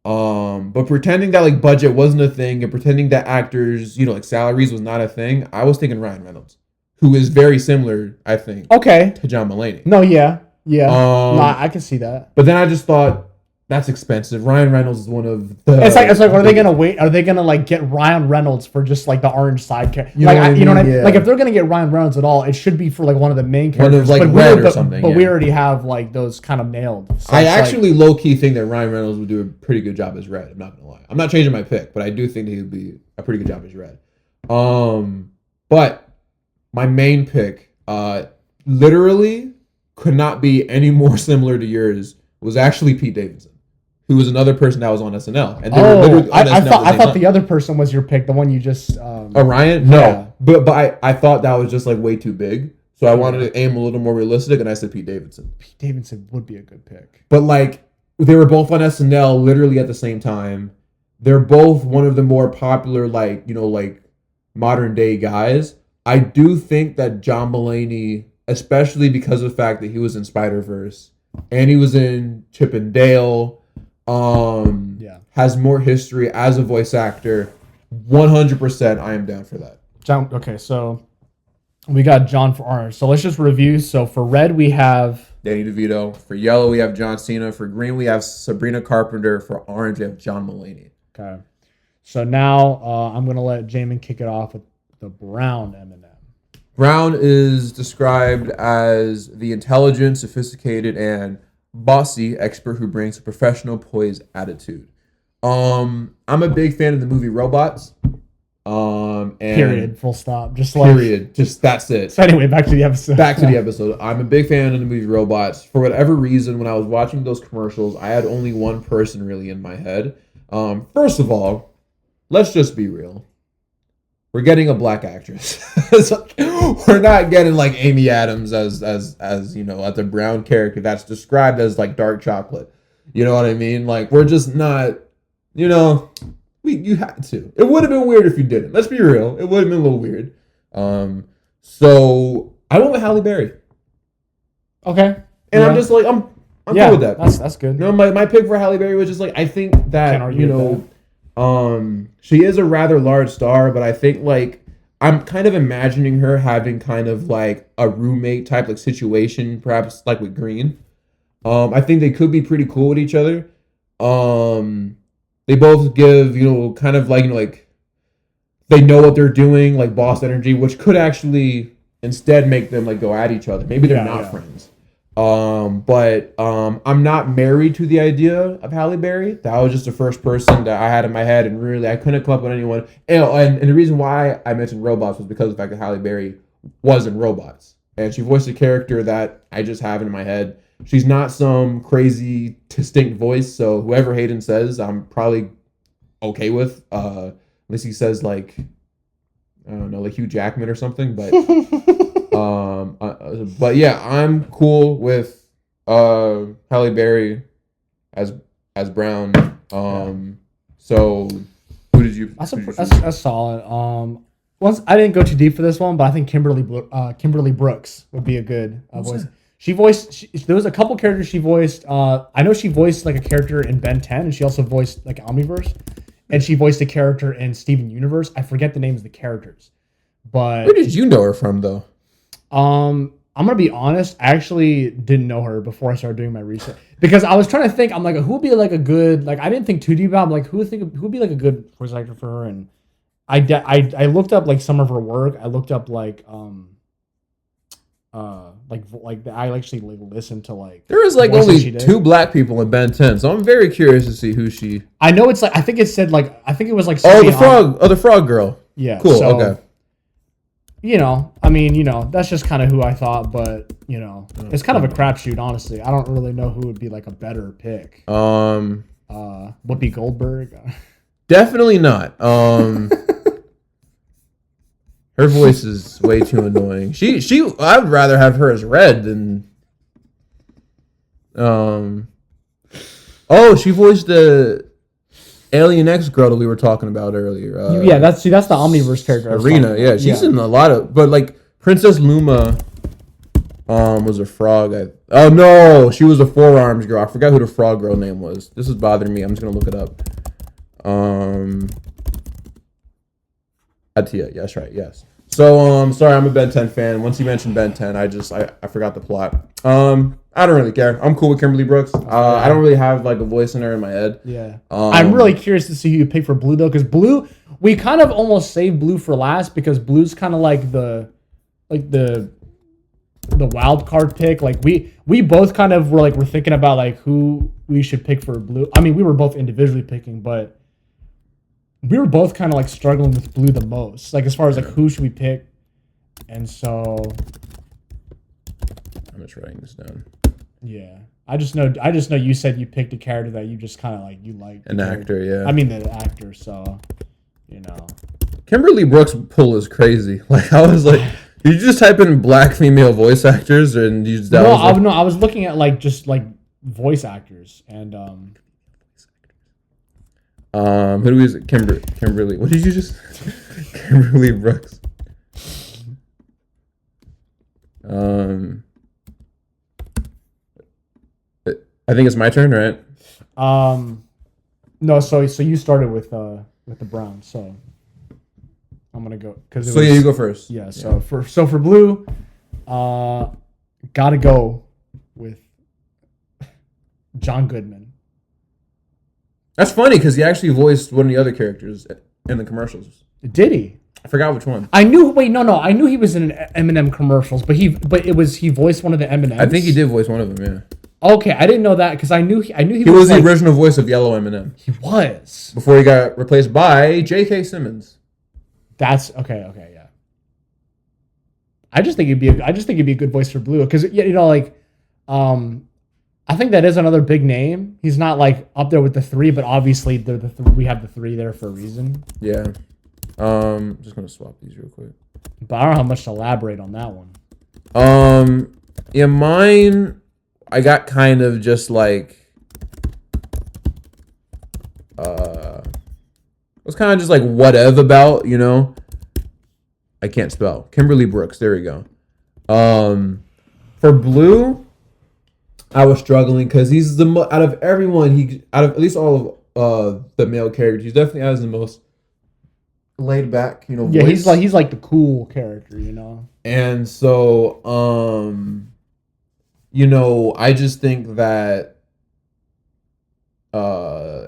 But pretending that like budget wasn't a thing and pretending that actors, like salaries was not a thing, I was thinking Ryan Reynolds, who is very similar, I think, to John Mulaney. No, yeah. No, I can see that. But then I just thought that's expensive. Ryan Reynolds is one of the. It's like, are they gonna wait? Are they gonna like get Ryan Reynolds for just like the orange side character? You know what I mean? Like if they're gonna get Ryan Reynolds at all, it should be for like one of the main characters. One of like Red or something. But we already have like those kind of nailed. So I actually low key think that Ryan Reynolds would do a pretty good job as Red. I'm not gonna lie. I'm not changing my pick, but I do think that he would be a pretty good job as Red. But my main pick, literally could not be any more similar to yours. Was actually Pete Davidson, who was another person that was on SNL. And they were literally on SNL I thought the other person was your pick, the one you just. Ryan? No, yeah. but I thought that was just like way too big, so I wanted to aim a little more realistic, and I said Pete Davidson. Pete Davidson would be a good pick. But like they were both on SNL literally at the same time. They're both one of the more popular like modern day guys. I do think that John Mulaney, especially because of the fact that he was in Spider-Verse and he was in Chip and Dale, has more history as a voice actor. 100% I am down for that. John, okay, so we got John for Orange. So let's just review. So for Red, we have Danny DeVito. For Yellow, we have John Cena. For Green, we have Sabrina Carpenter. For Orange, we have John Mulaney. Okay. So now I'm going to let Jamin kick it off with the brown M&M. Brown is described as the intelligent, sophisticated, and bossy expert who brings a professional, poised attitude. I'm a big fan of the movie Robots. And period. Full stop. Just that's it. So anyway, back to the episode. I'm a big fan of the movie Robots. For whatever reason, when I was watching those commercials, I had only one person really in my head. First of all, let's just be real. We're getting a black actress. We're not getting like Amy Adams as as a brown character that's described as like dark chocolate. You know what I mean? Like we're just not. You had to. It would have been weird if you didn't. Let's be real. It would have been a little weird. So I went with Halle Berry. Okay. And I'm just like I'm cool with that. That's good. My pick for Halle Berry was just like I think that she is a rather large star, but I think like I'm kind of imagining her having kind of like a roommate type like situation, perhaps like with Green. I think they could be pretty cool with each other. They both give, kind of like, like they know what they're doing, like boss energy, which could actually instead make them like go at each other. Maybe they're not friends. But I'm not married to the idea of Halle Berry. That was just the first person that I had in my head, and really I couldn't come up with anyone. And the reason why I mentioned Robots was because of the fact that Halle Berry was in Robots, and she voiced a character that I just have in my head. She's not some crazy distinct voice, so whoever Hayden says, I'm probably okay with. Unless he says like, I don't know, like Hugh Jackman or something. But but yeah, I'm cool with Halle Berry as Brown. So who did you? That's solid. Once I didn't go too deep for this one, but I think Kimberly Brooks would be a good voice. There was a couple characters she voiced. I know she voiced like a character in Ben 10, and she also voiced like Omniverse, and she voiced a character in Steven Universe. I forget the names of the characters, but where did you know her from though? I'm gonna be honest. I actually didn't know her before I started doing my research because I was trying to think. I'm like, who would be like a good like? I didn't think too deep about. I'm like, who would be like a good voice actor for her? And I looked up like some of her work. I looked up I actually like listened to like There is like voices she only did. 2 black people in Ben 10, so I'm very curious to see who she. I know it's like I think it said like I think it was like Oh, something the frog. Oh, the frog girl. yeah. Cool. So, Okay. you know, I mean, you know, that's just kind of who I thought, but you know, it's kind of a crapshoot, honestly. I don't really know who would be like a better pick. Whoopi Goldberg. Definitely not. Her voice is way too annoying. I would rather have her as Red than. Oh, she voiced the Alien X girl that we were talking about earlier. Yeah, that's the Omniverse character. Arena. Yeah, she's in a lot of, but like Princess Luma, was a frog. Oh no, she was a Four-Arms girl. I forgot who the frog girl name was. This is bothering me. I'm just gonna look it up. Atia, yes, right, yes. So, sorry, I'm a Ben 10 fan. Once you mentioned Ben 10, I forgot the plot. I don't really care. I'm cool with Kimberly Brooks. I don't really have like a voice in her in my head. Yeah. I'm really curious to see who you pick for Blue though, because Blue, we kind of almost saved Blue for last because Blue's kind of like the wild card pick. Like we both kind of were thinking about like who we should pick for Blue. I mean, we were both individually picking, but we were both kind of like struggling with Blue the most, like as far as like who should we pick. And so I'm just writing this down. Yeah, I just know you said you picked a character that you just kind of like you liked. An actor, yeah. I mean the actor, so you know. Kimberly Brooks' pull is crazy. Like I was like, did you just type in black female voice actors and you just I was looking at like just like voice actors and who do we use? Kimberly. What did you just? Kimberly Brooks. I think it's my turn, right? No. So you started with the Browns, so I'm gonna go because. So you go first. Yeah. So for Blue, gotta go with John Goodman. That's funny because he actually voiced one of the other characters in the commercials. Did he? I forgot which one. I knew. Wait, no. I knew he was in Eminem commercials, but he voiced one of the Eminems. I think he did voice one of them. Yeah. Okay, I didn't know that because I knew he was the original voice of Yellow Eminem. He was before he got replaced by J.K. Simmons. That's okay. Okay, yeah. I just think it'd be a good voice for Blue because you know like, I think that is another big name. He's not like up there with the 3, but obviously we have the 3 there for a reason. Yeah. Just gonna swap these real quick. But I don't know how much to elaborate on that one. Yeah, mine. I got kind of just like, it was kind of just like whatever about, you know. I can't spell. Kimberly Brooks. There we go. For Blue, I was struggling because he's out of everyone. Out of at least all of the male characters, he definitely has the most laid back, you know. Yeah, voice. he's like the cool character, you know. And so, you know, I just think that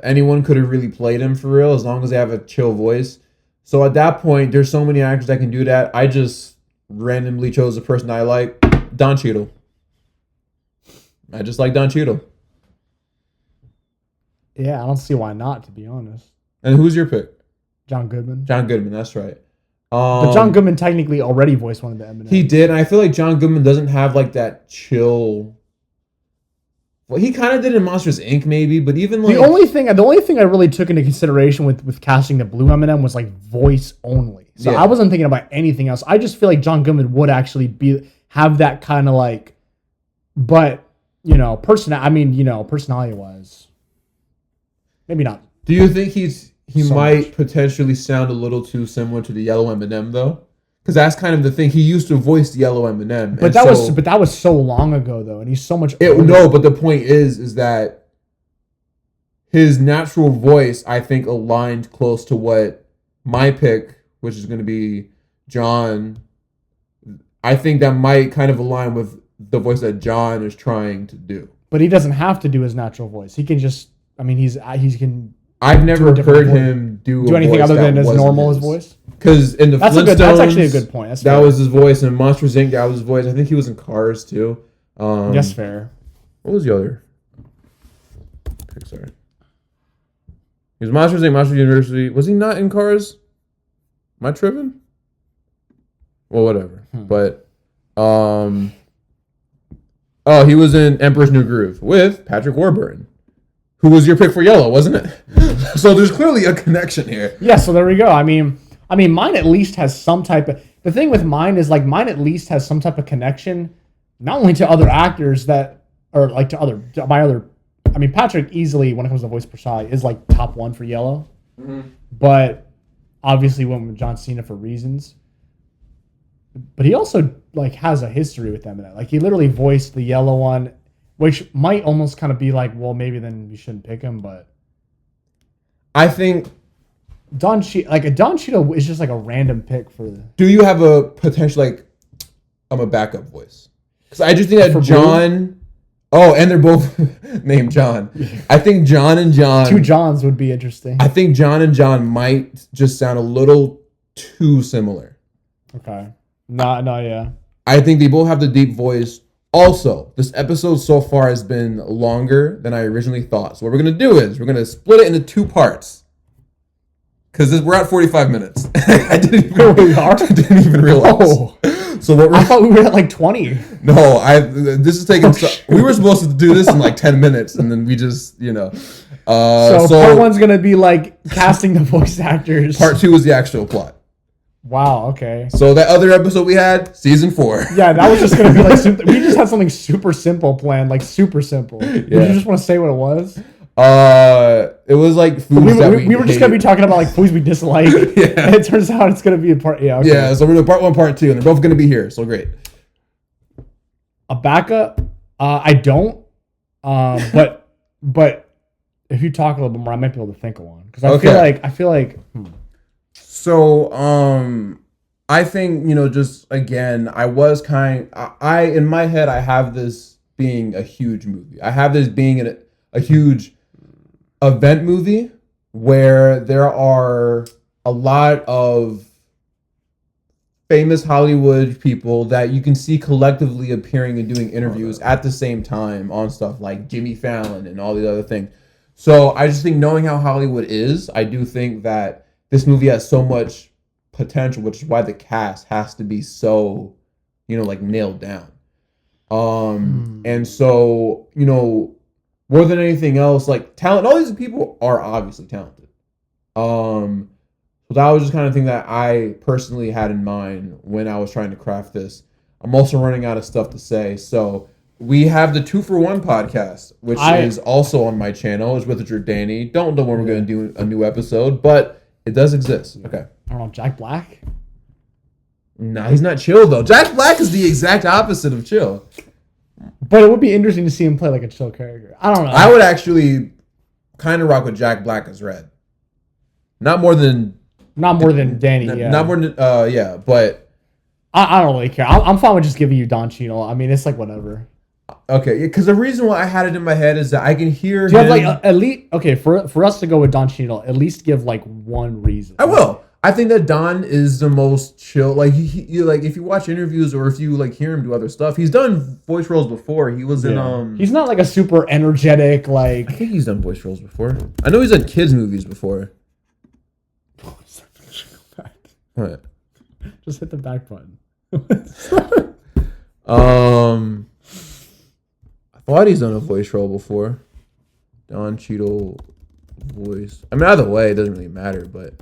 anyone could have really played him for real as long as they have a chill voice. So at that point, there's so many actors that can do that. I just randomly chose the person I like, Don Cheadle. I just like Don Cheadle. Yeah, I don't see why not, to be honest. And who's your pick? John Goodman. John Goodman, that's right. But John Goodman technically already voiced one of the Eminem. He did, and I feel like John Goodman doesn't have like that chill. Well, he kind of did in Monsters Inc. maybe, but even like the only thing I really took into consideration with casting the Blue Eminem was like voice only. So yeah. I wasn't thinking about anything else. I just feel like John Goodman would actually have that kind of like, but you know, personality wise, maybe not. Do you think he so might much. potentially sound a little too similar to the Yellow Eminem though? Because that's kind of the thing. He used to voice the Yellow Eminem. But that was so long ago though, and he's so much older. No, but the point is that his natural voice, I think, aligned close to what my pick, which is going to be John. I think that might kind of align with the voice that John is trying to do. But he doesn't have to do his natural voice. He can just. I mean, he can. I've never heard him do anything other than his normal voice. Because in the Flintstones, that's actually a good point. That was his voice. And Monsters Inc. That was his voice. I think he was in Cars too. That's fair. What was the other? Pixar. He was Monsters Inc. Monsters University. Was he not in Cars? Am I tripping? Well, whatever. But he was in Emperor's New Groove with Patrick Warburton, who was your pick for Yellow, wasn't it? So there's clearly a connection here. Yeah, so there we go. I mean, mine at least has some type of... The thing with mine is, like, mine at least has some type of connection, not only to other actors that... Or, like, I mean, Patrick easily, when it comes to voice personality, is, like, top one for Yellow. Mm-hmm. But obviously went with John Cena for reasons. But he also, like, has a history with Eminem. Like, he literally voiced the Yellow one, which might almost kind of be like, well, maybe then you shouldn't pick him, but... I think... Don Cheadle is just like a random pick for... Do you have a potential, like, a backup voice? Because I just think that John... Blue? Oh, and they're both named John. I think John and John... Two Johns would be interesting. I think John and John might just sound a little too similar. Okay. No, yeah. I think they both have the deep voice. Also, this episode so far has been longer than I originally thought. So what we're going to do is we're going to split it into 2 parts. Because we're at 45 minutes. I didn't even realize. Oh. So I thought we were at like 20. No, this is taking... we were supposed to do this in like 10 minutes. And then we just, So part 1's going to be like casting the voice actors. Part 2 is the actual plot. Wow, okay. So that other episode we had, season 4. Yeah, that was just going to be like... we just had something super simple planned, like super simple. Yeah. Did you just want to say what it was? It was like foods we were just going to be talking about like foods we dislike. Yeah. And it turns out it's going to be a part... Yeah, okay. Yeah, so we're doing part 1, part 2, and they're both going to be here, so great. A backup? I don't. But if you talk a little bit more, I might be able to think of one. Because I feel like... So, I think, just again, I in my head, I have this being a huge movie. I have this being a huge event movie where there are a lot of famous Hollywood people that you can see collectively appearing and doing interviews at the same time on stuff like Jimmy Fallon and all these other things. So I just think knowing how Hollywood is, I do think that this movie has so much potential, which is why the cast has to be so, like nailed down. And so, more than anything else, like talent, all these people are obviously talented. So that was just kind of thing that I personally had in mind when I was trying to craft this. I'm also running out of stuff to say. So we have the 2-for-1 podcast, which is also on my channel. It's with Richard Danny. Don't know when we're going to do a new episode, but it does exist. Okay. I don't know, Jack Black? Nah, he's not chill, though. Jack Black is the exact opposite of chill. But it would be interesting to see him play like a chill character. I don't know. I would actually kind of rock with Jack Black as Red. Not more than Danny, yeah. Not more than, but... I don't really care. I'm fine with just giving you Don Cheadle. I mean, it's like whatever. Okay, because the reason why I had it in my head is that I can hear him... You have like, at least... Okay, for us to go with Don Cheadle, at least give like one reason. I will. I think that Don is the most chill. Like he like if you watch interviews or if you like hear him do other stuff, he's done voice roles before. He was in He's not like a super energetic like. I think he's done voice roles before. I know he's done kids movies before. What? Just hit the back button. I thought he's done a voice role before. Don Cheadle voice. I mean, either way, it doesn't really matter, but.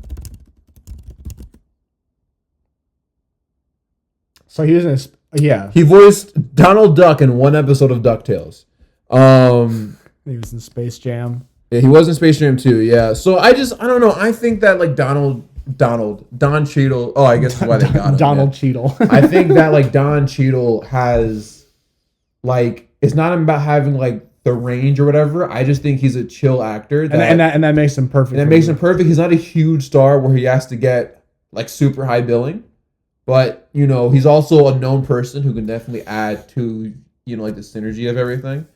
So he was in He voiced Donald Duck in one episode of DuckTales. He was in Space Jam. Yeah, he was in Space Jam too, yeah. So I don't know. I think that like Don Cheadle. Oh, I guess that's why they got him. Donald Cheadle. I think that like Don Cheadle has like it's not about having like the range or whatever. I just think he's a chill actor. And that makes him perfect. And that makes him perfect. He's not a huge star where he has to get like super high billing. But, you know, he's also a known person who can definitely add to, you know, like the synergy of everything.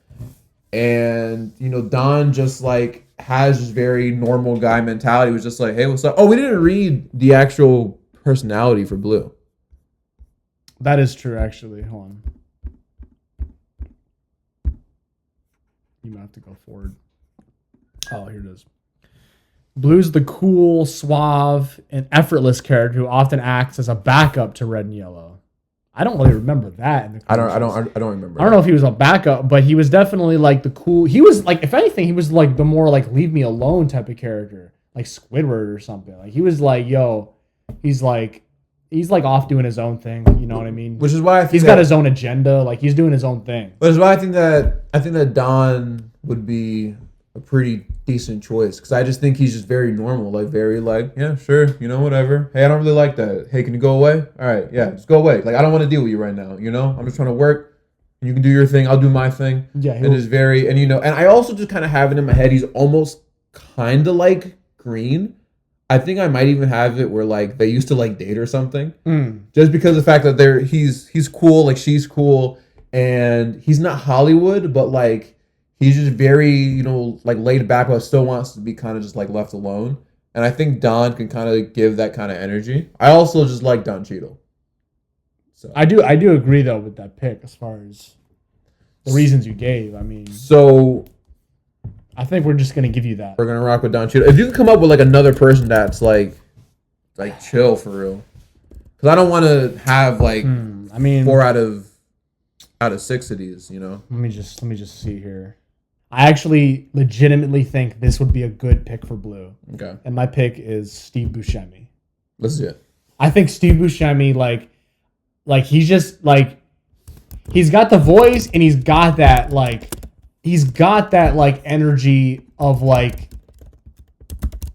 And, you know, Don just like has this very normal guy mentality. He was just like, hey, what's up? Oh, we didn't read the actual personality for Blue. That is true, actually. Hold on. You might have to go forward. Oh, here it is. Blue's the cool, suave, and effortless character who often acts as a backup to Red and Yellow. I don't really remember that in the I don't remember. I don't know if he was a backup, but he was definitely like the cool. He was like, if anything, he was like the more like leave me alone type of character, like Squidward or something. Like he was like, yo, he's like off doing his own thing. You know what I mean? Which is why I think he's got his own agenda. Like he's doing his own thing. Which is why I think that Don would be a pretty decent choice, because I just think he's just very normal, like very like, yeah, sure, you know, whatever. Hey, I don't really like that. Hey, can you go away? All right, yeah, just go away. Like I don't want to deal with you right now. You know, I'm just trying to work. You can do your thing. I'll do my thing. Yeah, it is very, and you know, and I also just kind of have it in my head. He's almost kind of like Green. I think I might even have it where like they used to like date or something, just because of the fact that he's cool, like she's cool, and he's not Hollywood, but like he's just very, you know, like laid back, but still wants to be kind of just like left alone. And I think Don can kind of give that kind of energy. I also just like Don Cheadle. So I do agree though with that pick as far as the reasons you gave. I mean, so I think we're just gonna give you that. We're gonna rock with Don Cheadle. If you can come up with like another person that's like chill for real, because I don't want to have like 4 out of 6 of these. You know. Let me just see here. I actually legitimately think this would be a good pick for Blue. Okay. And my pick is Steve Buscemi. Let's do it. I think Steve Buscemi, like he's just like, he's got the voice and he's got that energy of like,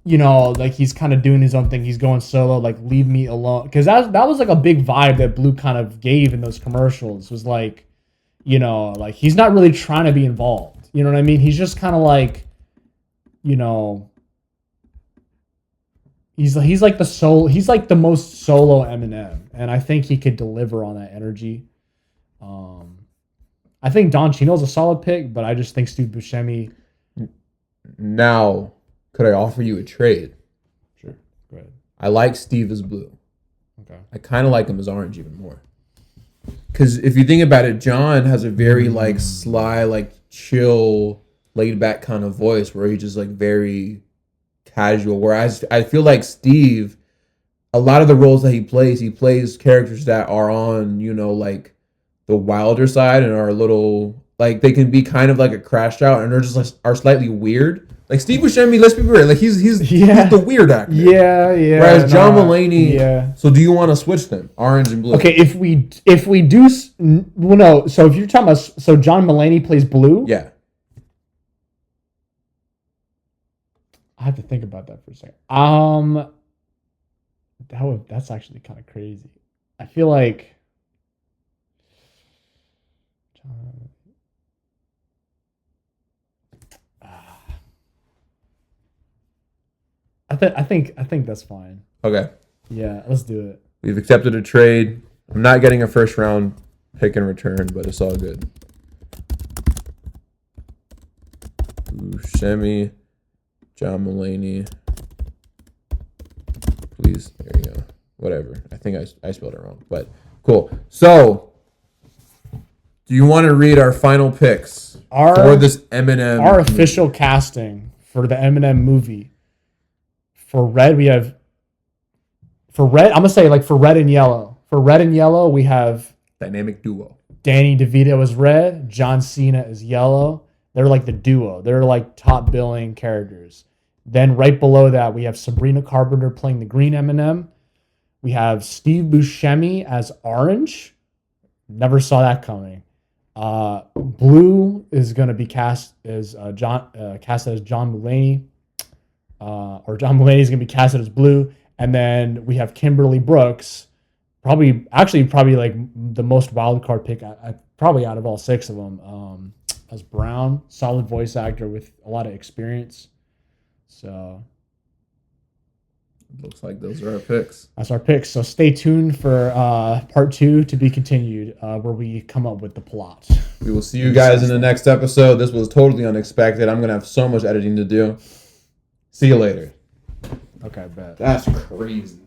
you know, like he's kind of doing his own thing. He's going solo, like leave me alone. Because that was like a big vibe that Blue kind of gave in those commercials. Was like, you know, like he's not really trying to be involved. You know what I mean? He's just kind of like, you know, he's like the most solo Eminem, and I think he could deliver on that energy. I think Don Cheadle's a solid pick, but I just think Steve Buscemi. Now, could I offer you a trade? Sure, go ahead. I like Steve as Blue. Okay. I kind of like him as Orange even more. Because if you think about it, John has a very like sly, like chill, laid back kind of voice where he's just like very casual. Whereas I feel like Steve, a lot of the roles that he plays characters that are on, you know, like the wilder side and are a little like they can be kind of like a crash out and they're just like, are slightly weird. Like Steve Buscemi, let's be real, like he's the weird actor. Yeah. Whereas John Mulaney. Yeah. So do you want to switch them, Orange and Blue? Okay, if we do, well, no. So if you're talking about, so John Mulaney plays Blue. Yeah. I have to think about that for a second. That's actually kind of crazy. I feel like. I think that's fine. Okay. Yeah, let's do it. We've accepted a trade. I'm not getting a first round pick in return, but it's all good. Buscemi, John Mulaney. Please, there you go. Whatever. I think I spelled it wrong, but cool. So, do you want to read our final picks for this Eminem? Our official casting for the Eminem movie. For Red, we have. For Red, I'm gonna say like for Red and Yellow. For Red and Yellow, we have dynamic duo. Danny DeVito is Red. John Cena is Yellow. They're like the duo. They're like top billing characters. Then right below that, we have Sabrina Carpenter playing the green Eminem. We have Steve Buscemi as Orange. Never saw that coming. Blue is going to be cast as John Mulaney. Or John Mulaney is going to be casted as Blue. And then we have Kimberly Brooks, probably like the most wild card pick, probably out of all 6 of them, as Brown, solid voice actor with a lot of experience. So Looks like those are our picks. That's our picks. So stay tuned for part 2 to be continued, where we come up with the plot. We will see you guys in the next episode. This was totally unexpected. I'm going to have so much editing to do. See you later. Okay, bet. That's crazy.